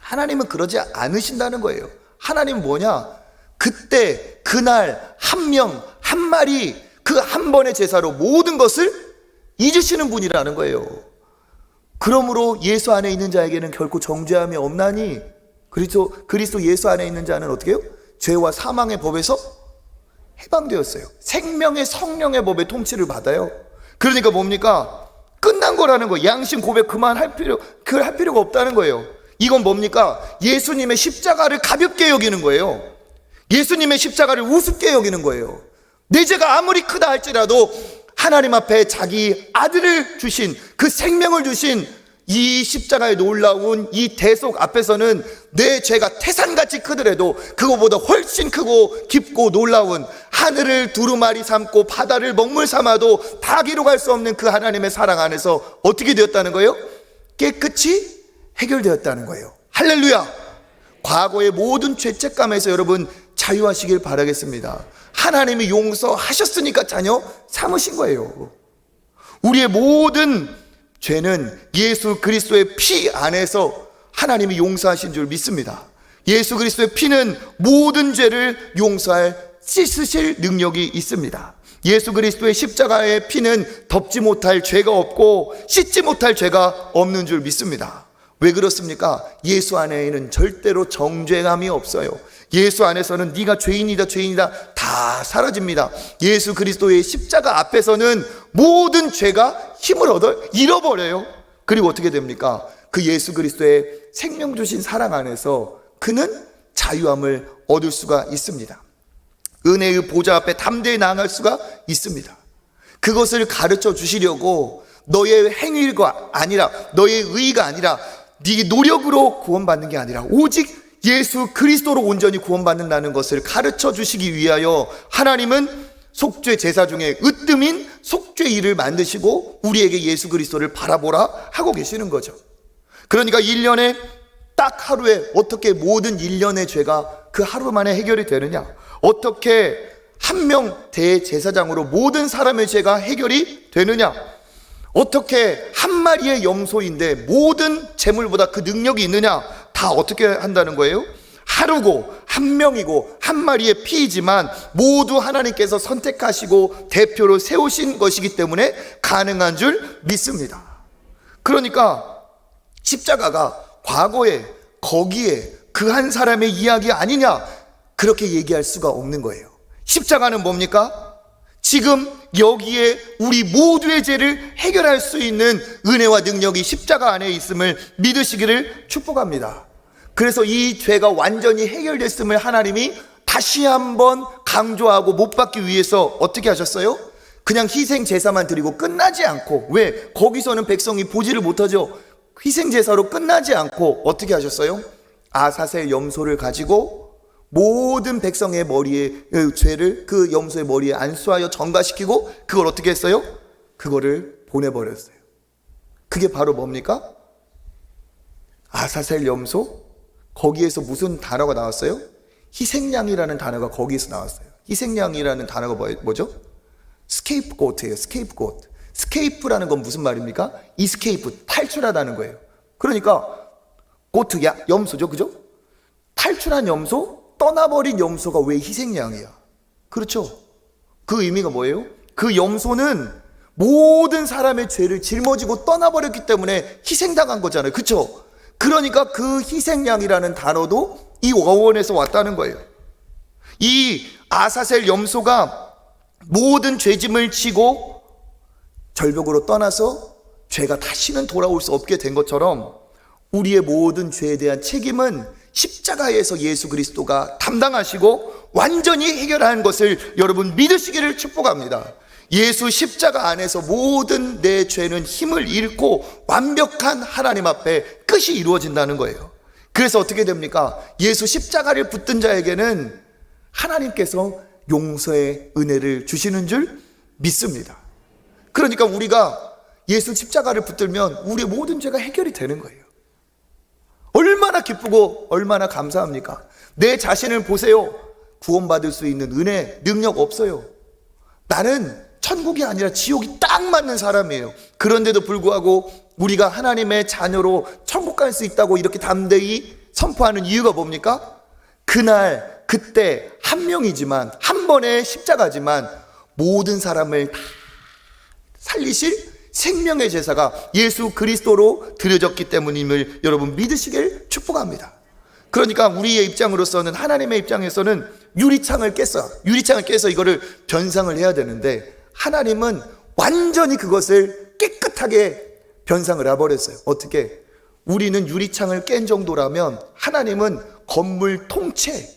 하나님은 그러지 않으신다는 거예요. 하나님은 뭐냐? 그때 그날 한 명 한 마리 그 한 번의 제사로 모든 것을 잊으시는 분이라는 거예요. 그러므로 예수 안에 있는 자에게는 결코 정죄함이 없나니 그리스도 예수 안에 있는 자는 어떻게 해요? 죄와 사망의 법에서 해방되었어요. 생명의 성령의 법의 통치를 받아요. 그러니까 뭡니까? 끝난 거라는 거예요. 양심 고백 할 필요가 없다는 거예요. 이건 뭡니까? 예수님의 십자가를 가볍게 여기는 거예요. 예수님의 십자가를 우습게 여기는 거예요. 내 죄가 아무리 크다 할지라도 하나님 앞에 자기 아들을 주신 그 생명을 주신 이 십자가의 놀라운 이 대속 앞에서는 내 죄가 태산같이 크더라도 그거보다 훨씬 크고 깊고 놀라운 하늘을 두루마리 삼고 바다를 먹물 삼아도 다 기록할 수 없는 그 하나님의 사랑 안에서 어떻게 되었다는 거예요? 깨끗이 해결되었다는 거예요. 할렐루야. 과거의 모든 죄책감에서 여러분 자유하시길 바라겠습니다. 하나님이 용서하셨으니까 자녀 삼으신 거예요. 우리의 모든 죄는 예수 그리스도의 피 안에서 하나님이 용서하신 줄 믿습니다. 예수 그리스도의 피는 모든 죄를 용서할 씻으실 능력이 있습니다. 예수 그리스도의 십자가의 피는 덮지 못할 죄가 없고 씻지 못할 죄가 없는 줄 믿습니다. 왜 그렇습니까? 예수 안에는 절대로 정죄감이 없어요. 예수 안에서는 네가 죄인이다 다 사라집니다. 예수 그리스도의 십자가 앞에서는 모든 죄가 힘을 얻어 잃어버려요. 그리고 어떻게 됩니까? 그 예수 그리스도의 생명 주신 사랑 안에서 그는 자유함을 얻을 수가 있습니다. 은혜의 보좌 앞에 담대히 나아갈 수가 있습니다. 그것을 가르쳐 주시려고 너의 행위가 아니라 너의 의가 아니라 네 노력으로 구원받는 게 아니라 오직 예수 그리스도로 온전히 구원받는다는 것을 가르쳐 주시기 위하여 하나님은 속죄 제사 중에 으뜸인 속죄 일을 만드시고 우리에게 예수 그리스도를 바라보라 하고 계시는 거죠. 그러니까 1년에 딱 하루에 어떻게 모든 1년의 죄가 그 하루 만에 해결이 되느냐, 어떻게 한 명 대제사장으로 모든 사람의 죄가 해결이 되느냐, 어떻게 한 마리의 염소인데 모든 재물보다 그 능력이 있느냐, 다 어떻게 한다는 거예요? 하루고 한 명이고 한 마리의 피이지만 모두 하나님께서 선택하시고 대표로 세우신 것이기 때문에 가능한 줄 믿습니다. 그러니까 십자가가 과거에 거기에 그 한 사람의 이야기 아니냐, 그렇게 얘기할 수가 없는 거예요. 십자가는 뭡니까? 지금 여기에 우리 모두의 죄를 해결할 수 있는 은혜와 능력이 십자가 안에 있음을 믿으시기를 축복합니다. 그래서 이 죄가 완전히 해결됐음을 하나님이 다시 한번 강조하고 못 받기 위해서 어떻게 하셨어요? 그냥 희생 제사만 드리고 끝나지 않고, 왜? 거기서는 백성이 보지를 못하죠. 희생 제사로 끝나지 않고 어떻게 하셨어요? 아사셀 염소를 가지고 모든 백성의 머리에 죄를 그 염소의 머리에 안수하여 전가시키고 그걸 어떻게 했어요? 그거를 보내버렸어요. 그게 바로 뭡니까? 아사셀 염소? 거기에서 무슨 단어가 나왔어요? 희생양이라는 단어가 거기에서 나왔어요. 희생양이라는 단어가 뭐죠? 스케이프고트예요. 스케이프고트. 스케이프라는 건 무슨 말입니까? 이스케이프, 탈출하다는 거예요. 그러니까 고트, 염소죠, 그죠? 탈출한 염소, 떠나버린 염소가 왜 희생양이야? 그렇죠? 그 의미가 뭐예요? 그 염소는 모든 사람의 죄를 짊어지고 떠나버렸기 때문에 희생당한 거잖아요. 그렇죠? 그러니까 그 희생양이라는 단어도 이 어원에서 왔다는 거예요. 이 아사셀 염소가 모든 죄짐을 지고 절벽으로 떠나서 죄가 다시는 돌아올 수 없게 된 것처럼 우리의 모든 죄에 대한 책임은 십자가에서 예수 그리스도가 담당하시고 완전히 해결한 것을 여러분 믿으시기를 축복합니다. 예수 십자가 안에서 모든 내 죄는 힘을 잃고 완벽한 하나님 앞에 끝이 이루어진다는 거예요. 그래서 어떻게 됩니까? 예수 십자가를 붙든 자에게는 하나님께서 용서의 은혜를 주시는 줄 믿습니다. 그러니까 우리가 예수 십자가를 붙들면 우리의 모든 죄가 해결이 되는 거예요. 얼마나 기쁘고 얼마나 감사합니까? 내 자신을 보세요. 구원받을 수 있는 은혜, 능력 없어요. 나는 천국이 아니라 지옥이 딱 맞는 사람이에요. 그런데도 불구하고 우리가 하나님의 자녀로 천국 갈 수 있다고 이렇게 담대히 선포하는 이유가 뭡니까? 그날 그때 한 명이지만, 한 번의 십자가지만 모든 사람을 다 살리실 생명의 제사가 예수 그리스도로 드려졌기 때문임을 여러분 믿으시길 축복합니다. 그러니까 우리의 입장으로서는, 하나님의 입장에서는 유리창을 깨서 이거를 변상을 해야 되는데, 하나님은 완전히 그것을 깨끗하게 변상을 해버렸어요. 어떻게? 우리는 유리창을 깬 정도라면 하나님은 건물 통째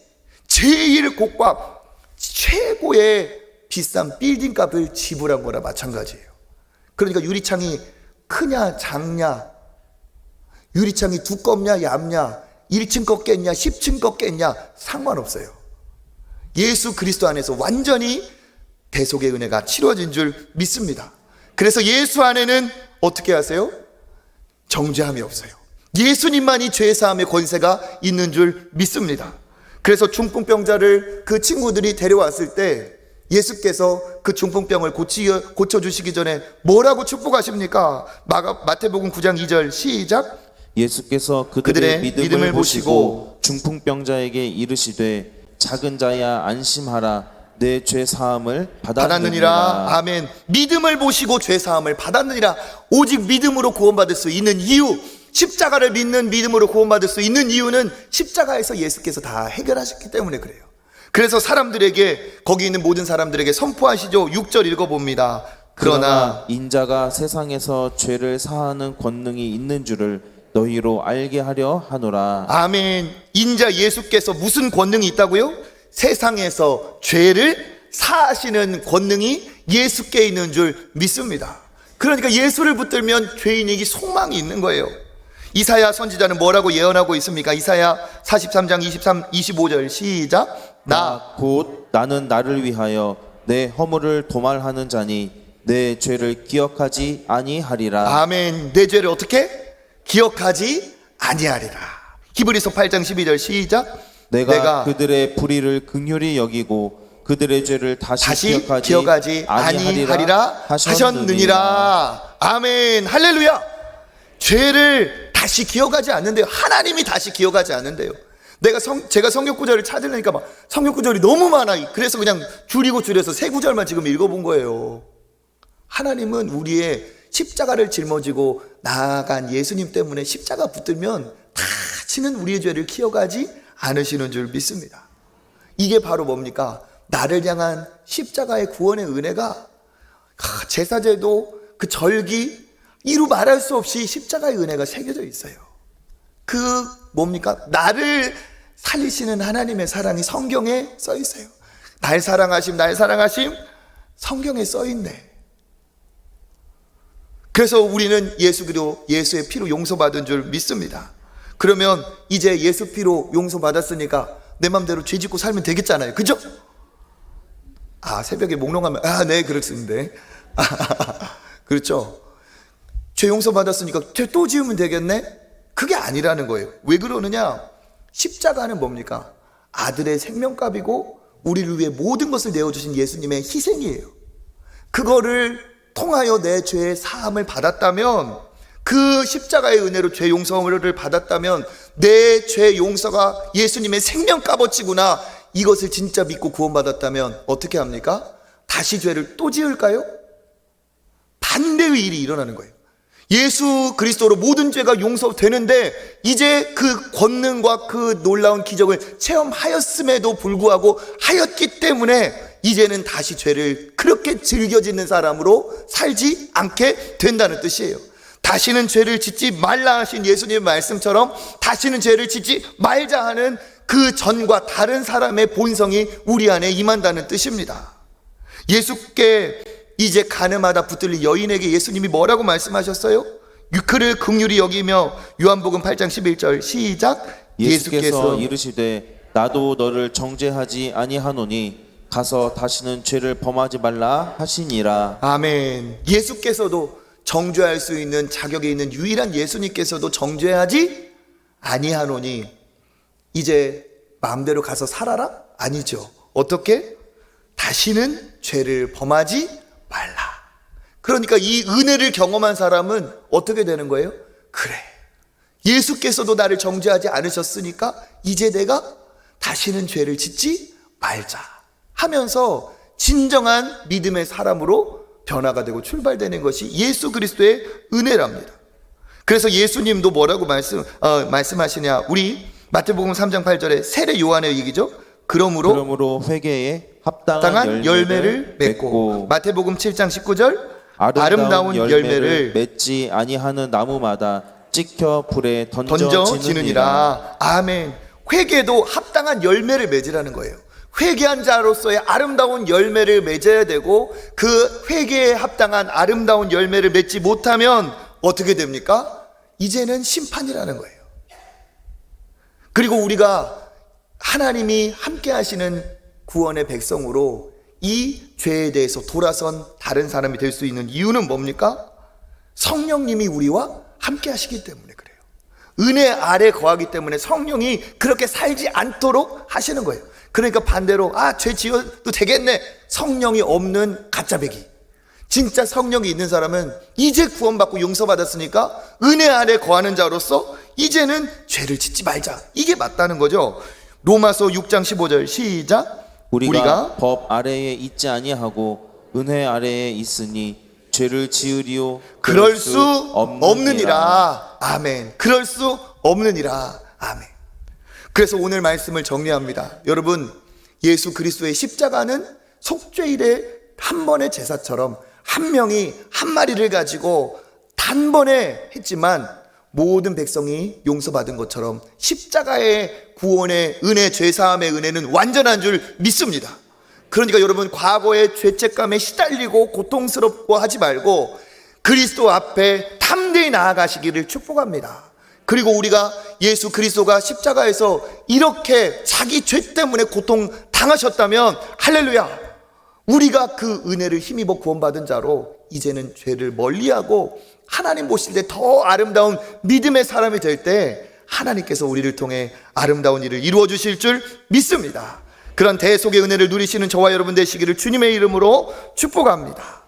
제일 고가 최고의 비싼 빌딩 값을 지불한 거나 마찬가지예요. 그러니까 유리창이 크냐 작냐, 유리창이 두껍냐 얇냐, 1층 꺾겠냐 10층 꺾겠냐 상관없어요. 예수 그리스도 안에서 완전히 대속의 은혜가 치러진 줄 믿습니다. 그래서 예수 안에는 어떻게 하세요? 정죄함이 없어요. 예수님만이 죄사함의 권세가 있는 줄 믿습니다. 그래서 중풍병자를 그 친구들이 데려왔을 때 예수께서 그 중풍병을 고쳐주시기 전에 뭐라고 축복하십니까? 마태복음 9장 2절 시작. 예수께서 그들의 믿음을 보시고 중풍병자에게 이르시되 작은 자야 안심하라, 내 죄 사함을 받았느니라. 아멘. 믿음을 보시고 죄 사함을 받았느니라. 오직 믿음으로 구원받을 수 있는 이유, 십자가를 믿는 믿음으로 구원받을 수 있는 이유는 십자가에서 예수께서 다 해결하셨기 때문에 그래요. 그래서 사람들에게, 거기 있는 모든 사람들에게 선포하시죠. 6절 읽어봅니다. 그러나 인자가 세상에서 죄를 사하는 권능이 있는 줄을 너희로 알게 하려 하노라. 아멘. 인자 예수께서 무슨 권능이 있다고요? 세상에서 죄를 사하시는 권능이 예수께 있는 줄 믿습니다. 그러니까 예수를 붙들면 죄인에게 소망이 있는 거예요. 이사야 선지자는 뭐라고 예언하고 있습니까? 이사야 43장 25절 시작. 나 곧 나는 나를 위하여 내 허물을 도말하는 자니 내 죄를 기억하지 아니하리라. 아멘. 내 죄를 어떻게? 기억하지 아니하리라. 히브리서 8장 12절 시작. 내가 그들의 불의를 긍휼히 여기고 그들의 죄를 다시 기억하지 아니하리라 하셨느니라. 아멘. 할렐루야. 죄를 다시 기억하지 않는데요. 하나님이 다시 기억하지 않는데요. 제가 성경 구절을 찾으려니까 막 성경 구절이 너무 많아. 그래서 그냥 줄여서 세 구절만 지금 읽어본 거예요. 하나님은 우리의 십자가를 짊어지고 나아간 예수님 때문에 십자가 붙들면 다시는 우리의 죄를 기억하지 않으시는 줄 믿습니다. 이게 바로 뭡니까? 나를 향한 십자가의 구원의 은혜가 제사제도 그 절기 이루 말할 수 없이 십자가의 은혜가 새겨져 있어요. 그 뭡니까? 나를 살리시는 하나님의 사랑이 성경에 써 있어요. 날 사랑하심 성경에 써 있네. 그래서 우리는 예수의 피로 용서받은 줄 믿습니다. 그러면 이제 예수 피로 용서받았으니까 내 맘대로 죄 짓고 살면 되겠잖아요. 그죠? 새벽에 몽롱하면 네 그렇습니다. 그렇죠. 죄 용서받았으니까 죄 또 지으면 되겠네? 그게 아니라는 거예요. 왜 그러느냐? 십자가는 뭡니까? 아들의 생명값이고 우리를 위해 모든 것을 내어주신 예수님의 희생이에요. 그거를 통하여 내 죄의 사함을 받았다면, 그 십자가의 은혜로 죄 용서를 받았다면 내 죄 용서가 예수님의 생명값어치구나, 이것을 진짜 믿고 구원받았다면 어떻게 합니까? 다시 죄를 또 지을까요? 반대의 일이 일어나는 거예요. 예수 그리스도로 모든 죄가 용서되는데 이제 그 권능과 그 놀라운 기적을 체험하였음에도 불구하고 하였기 때문에 이제는 다시 죄를 그렇게 즐겨 짓는 사람으로 살지 않게 된다는 뜻이에요. 다시는 죄를 짓지 말라 하신 예수님의 말씀처럼 다시는 죄를 짓지 말자 하는 그 전과 다른 사람의 본성이 우리 안에 임한다는 뜻입니다. 예수께 이제 가늠하다 붙들린 여인에게 예수님이 뭐라고 말씀하셨어요? 그를 긍휼히 여기며 요한복음 8장 11절 시작. 예수께서 이르시되 나도 너를 정죄하지 아니하노니 가서 다시는 죄를 범하지 말라 하시니라. 아멘. 예수께서도 정죄할 수 있는 자격이 있는 유일한 예수님께서도 정죄하지 아니하노니 이제 마음대로 가서 살아라? 아니죠. 어떻게? 다시는 죄를 범하지 말라. 그러니까 이 은혜를 경험한 사람은 어떻게 되는 거예요? 그래, 예수께서도 나를 정죄하지 않으셨으니까 이제 내가 다시는 죄를 짓지 말자 하면서 진정한 믿음의 사람으로 변화가 되고 출발되는 것이 예수 그리스도의 은혜랍니다. 그래서 예수님도 뭐라고 말씀하시냐? 우리 마태복음 3장 8절에 세례 요한의 얘기죠. 그러므로 회개에 합당한 열매를 맺고 마태복음 7장 19절 아름다운 열매를 맺지 아니하는 나무마다 찍혀 불에 던져지느니라. 아멘. 회개도 합당한 열매를 맺으라는 거예요. 회개한 자로서의 아름다운 열매를 맺어야 되고 그 회개에 합당한 아름다운 열매를 맺지 못하면 어떻게 됩니까? 이제는 심판이라는 거예요. 그리고 우리가 하나님이 함께 하시는 구원의 백성으로 이 죄에 대해서 돌아선 다른 사람이 될 수 있는 이유는 뭡니까? 성령님이 우리와 함께 하시기 때문에 그래요. 은혜 아래 거하기 때문에 성령이 그렇게 살지 않도록 하시는 거예요. 그러니까 반대로 죄 지어도 되겠네, 성령이 없는 가짜배기. 진짜 성령이 있는 사람은 이제 구원받고 용서받았으니까 은혜 아래 거하는 자로서 이제는 죄를 짓지 말자, 이게 맞다는 거죠. 로마서 6장 15절 시작. 우리가 법 아래에 있지 아니하고 은혜 아래에 있으니 죄를 지으리오 그럴 수 없느니라. 아멘. 그럴 수 없느니라. 아멘. 그래서 오늘 말씀을 정리합니다. 여러분, 예수 그리스도의 십자가는 속죄일의 한 번의 제사처럼 한 명이 한 마리를 가지고 단번에 했지만 모든 백성이 용서받은 것처럼 십자가의 구원의 은혜, 죄사함의 은혜는 완전한 줄 믿습니다. 그러니까 여러분, 과거의 죄책감에 시달리고 고통스럽고 하지 말고 그리스도 앞에 담대히 나아가시기를 축복합니다. 그리고 우리가 예수 그리스도가 십자가에서 이렇게 자기 죄 때문에 고통 당하셨다면 할렐루야, 우리가 그 은혜를 힘입어 구원받은 자로 이제는 죄를 멀리하고 하나님 보실 때 더 아름다운 믿음의 사람이 될 때 하나님께서 우리를 통해 아름다운 일을 이루어 주실 줄 믿습니다. 그런 대속의 은혜를 누리시는 저와 여러분 되시기를 주님의 이름으로 축복합니다.